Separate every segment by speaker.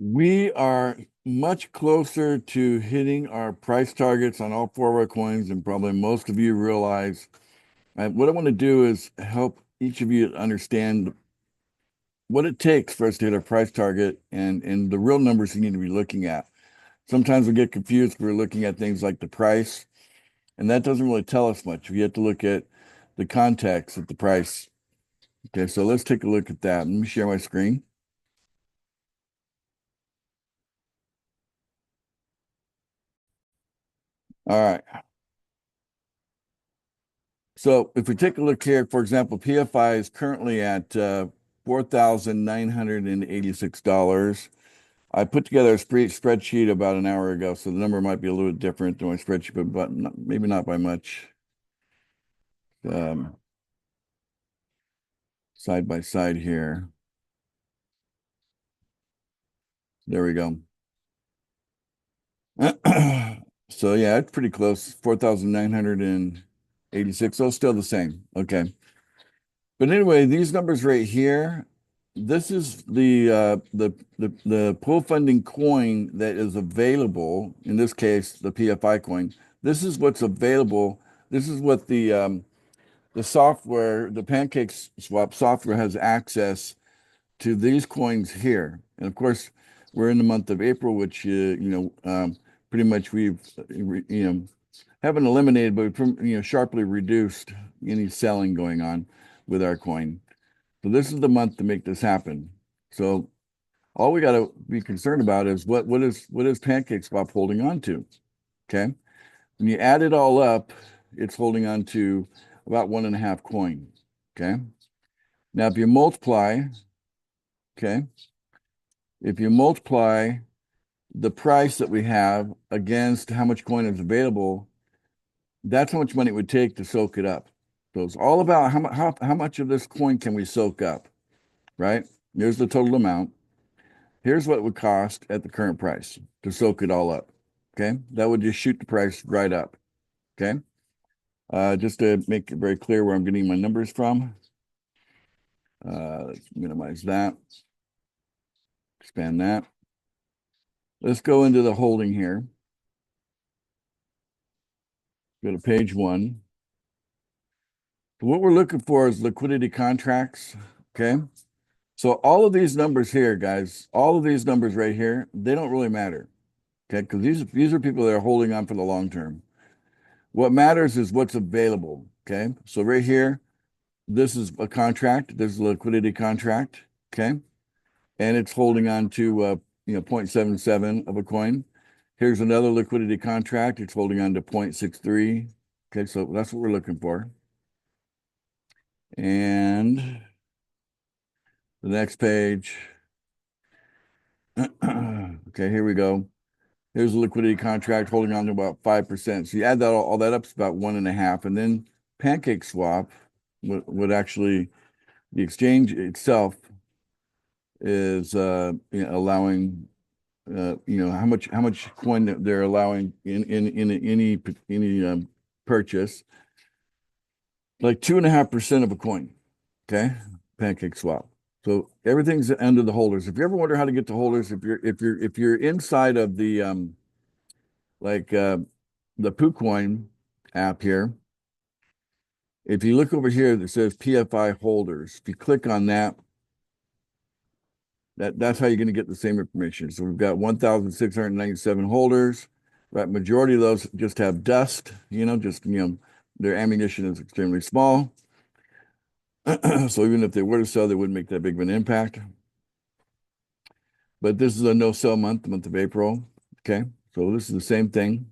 Speaker 1: We are much closer to hitting our price targets on all four of our coins than probably most of you realize. What I want to do is help each of you understand what it takes for us to hit our price target and the real numbers you need to be looking at. Sometimes we get confused. We're looking at things like the price, and that doesn't really tell us much. We have to look at the context of the price. Okay, so let's take a look at that. Let me share my screen. All right. So if we take a look here, for example, PFI is currently at $4,986. I put together a spreadsheet about an hour ago, so the number might be a little bit different than my spreadsheet, but maybe not by much. Um, Side by side here. There we go. So yeah, it's pretty close. 4,986. So still the same. Okay. But anyway, these numbers right here, this is the pool funding coin that is available. In this case, the PFI coin. This is what's available. This is what the software, the Pancake Swap software has access to these coins here. And of course, we're in the month of April, which pretty much we've haven't eliminated, but sharply reduced any selling going on with our coin. So this is the month to make this happen. So all we got to be concerned about is what is PancakeSwap holding on to? Okay. When you add it all up, it's holding on to about 1.5 coin. Okay. Now if you multiply, okay, if you multiply the price that we have against how much coin is available, that's how much money it would take to soak it up. So it's all about how much of this coin can we soak up, right? Here's the total amount. Here's what it would cost at the current price to soak it all up. Okay. That would just shoot the price right up. Okay. Just to make it very clear where I'm getting my numbers from. Let's minimize that, expand that. Let's go into the holding here. Go to page 1. What we're looking for is liquidity contracts. Okay. So all of these numbers here, guys, all of these numbers right here, they don't really matter. Okay. Because these are people that are holding on for the long term. What matters is what's available. Okay. So right here, this is a contract. This is a liquidity contract. Okay. And it's holding on to 0.77 of a coin. Here's another liquidity contract. It's holding on to 0.63. Okay, so that's what we're looking for. And the next page. Okay, here we go. Here's a liquidity contract holding on to about 5%. So you add that all that up, it's about 1.5. And then Pancake Swap would actually, the exchange itself is allowing how much coin that they're allowing in any purchase, like 2.5% of a coin. Okay, Pancake Swap. So everything's under the holders. If you ever wonder how to get to holders, if you're inside of the like the PooCoin app here, if you look over here that says PFI holders, if you click on that, that's how you're going to get the same information. So we've got 1,697 holders. Right, majority of those just have dust. Their ammunition is extremely small. So even if they were to sell, they wouldn't make that big of an impact. But this is a no sell month, the month of April. Okay, so this is the same thing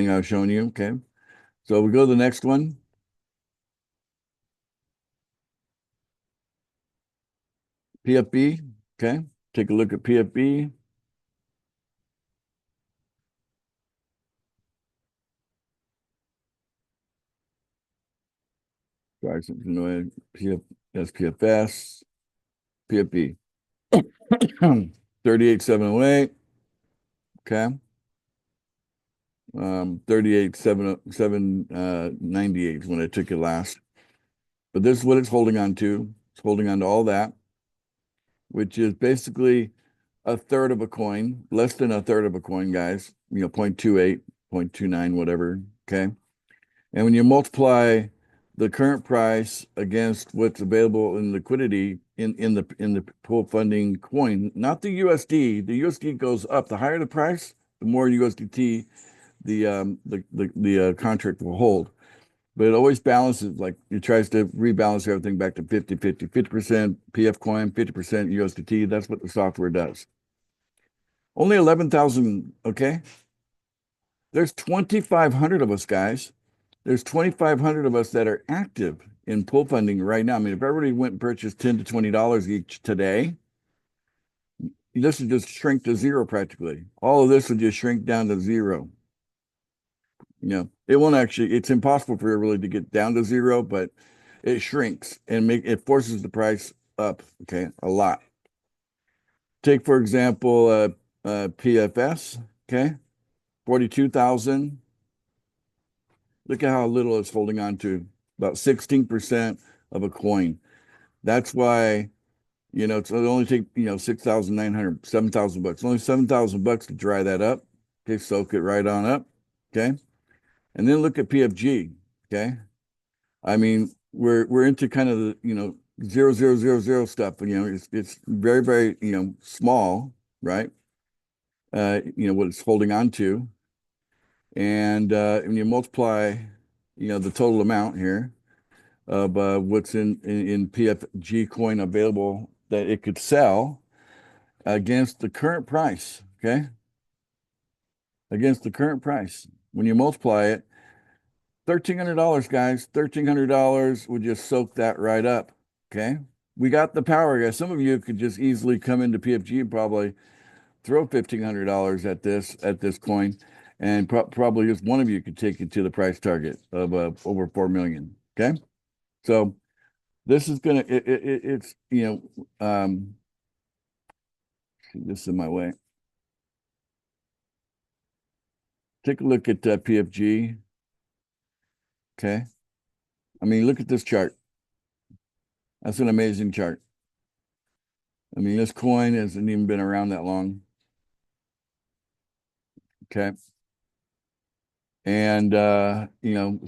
Speaker 1: I was showing you. Okay, so we go to the next one. PFB. Okay, take a look at PFB. Sorry, something annoying. SPFS, PFB. 38,708. Okay. 38,798 is when I took it last. But this is what it's holding on to. It's holding on to all that. which is basically a third of a coin, less than a third of a coin, guys, 0.28, 0.29, whatever. Okay. And when you multiply the current price against what's available in liquidity in the pool funding coin, not the USD goes up. The higher the price, the more USDT the contract will hold. But it always balances, like it tries to rebalance everything back to 50% PF coin, 50% USDT. That's what the software does. Only 11,000, okay? There's 2,500 of us, guys. There's 2,500 of us that are active in pool funding right now. I mean, if everybody went and purchased $10 to $20 each today, this would just shrink to zero practically. All of this would just shrink down to zero. It won't actually, it's impossible for it really to get down to zero, but it shrinks and it forces the price up, okay, a lot. Take, for example, PFS, okay, 42,000. Look at how little it's holding on to, about 16% of a coin. That's why, it only take, 6,900, 7,000 bucks, only 7,000 bucks to dry that up. Okay, soak it right on up. Okay. And then look at PFG. Okay. I mean, we're into kind of the, 0,000 stuff, but it's very, very, small, right? What it's holding on to. And when you multiply, the total amount here of what's in PFG coin available that it could sell against the current price, okay? Against the current price. When you multiply it, $1,300, guys, $1,300 would just soak that right up, okay? We got the power, guys. Some of you could just easily come into PFG and probably throw $1,500 at this coin, and probably just one of you could take it to the price target of over 4 million. Okay, so this is gonna it's this is in my way. Take a look at PFG. Okay, I mean, look at this chart. That's an amazing chart. I mean, this coin hasn't even been around that long. Okay. And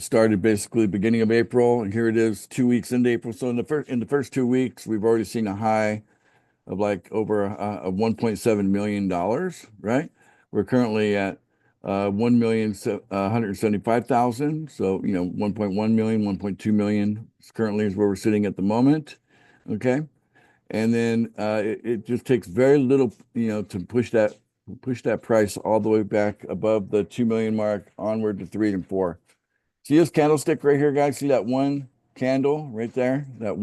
Speaker 1: started basically beginning of April, and here it is 2 weeks into April. So in the first 2 weeks, we've already seen a high of like over a $1.7 million, right? We're currently at 1,175,000. So 1.1 million, 1.2 million currently is where we're sitting at the moment. Okay. And then it just takes very little, to push that price all the way back above the 2 million mark onward to 3 and 4. See this candlestick right here, guys? See that one candle right there? That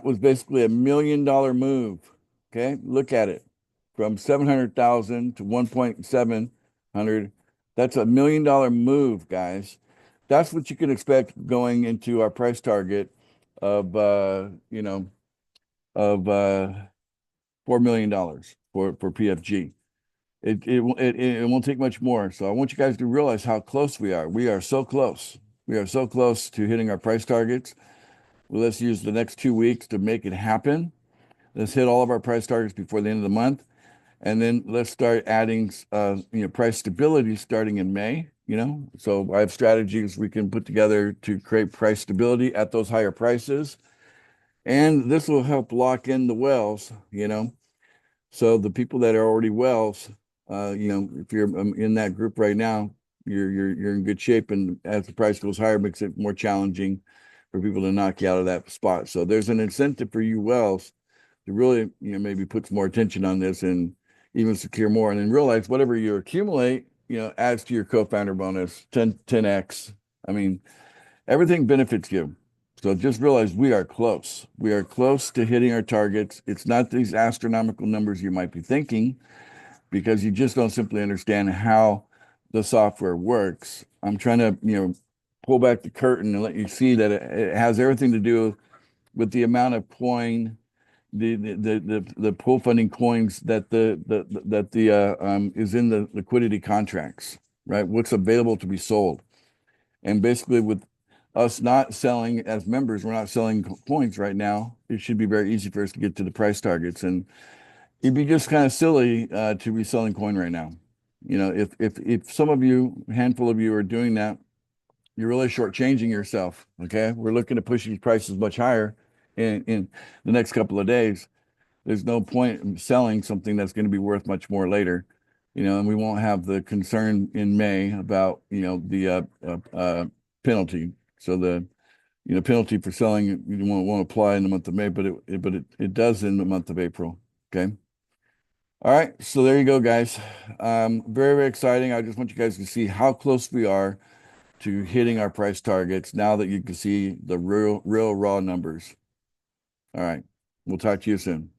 Speaker 1: was basically $1 million move. Okay, look at it. From 700,000 to 1.700. That's $1 million move, guys. That's what you can expect going into our price target of of $4 million for PFG. It won't take much more. So I want you guys to realize how close we are. We are so close. We are so close to hitting our price targets. Well, let's use the next 2 weeks to make it happen. Let's hit all of our price targets before the end of the month. And then let's start adding price stability starting in May. So I have strategies we can put together to create price stability at those higher prices. And this will help lock in the wells, So the people that are already wells, if you're in that group right now, you're in good shape. And as the price goes higher, it makes it more challenging for people to knock you out of that spot. So there's an incentive for you wells to really, maybe put some more attention on this and even secure more. And then realize whatever you accumulate, adds to your co-founder bonus 10x. I mean, everything benefits you. So just realize we are close. We are close to hitting our targets. It's not these astronomical numbers you might be thinking, because you just don't simply understand how the software works. I'm trying to, pull back the curtain and let you see that it has everything to do with the amount of coin, the pool funding coins that is in the liquidity contracts, right? What's available to be sold. And basically with us not selling as members, we're not selling coins right now. It should be very easy for us to get to the price targets, and it'd be just kind of silly to be selling coin right now. You know, if some of you, a handful of you, are doing that, you're really shortchanging yourself. Okay, we're looking to push these prices much higher in the next couple of days. There's no point in selling something that's going to be worth much more later, you know, and we won't have the concern in May about, you know, the penalty. So the, you know, penalty for selling you won't apply in the month of May, but it does in the month of April. Okay. All right. So there you go, guys. Very, very exciting. I just want you guys to see how close we are to hitting our price targets now that you can see the real raw numbers. All right. We'll talk to you soon.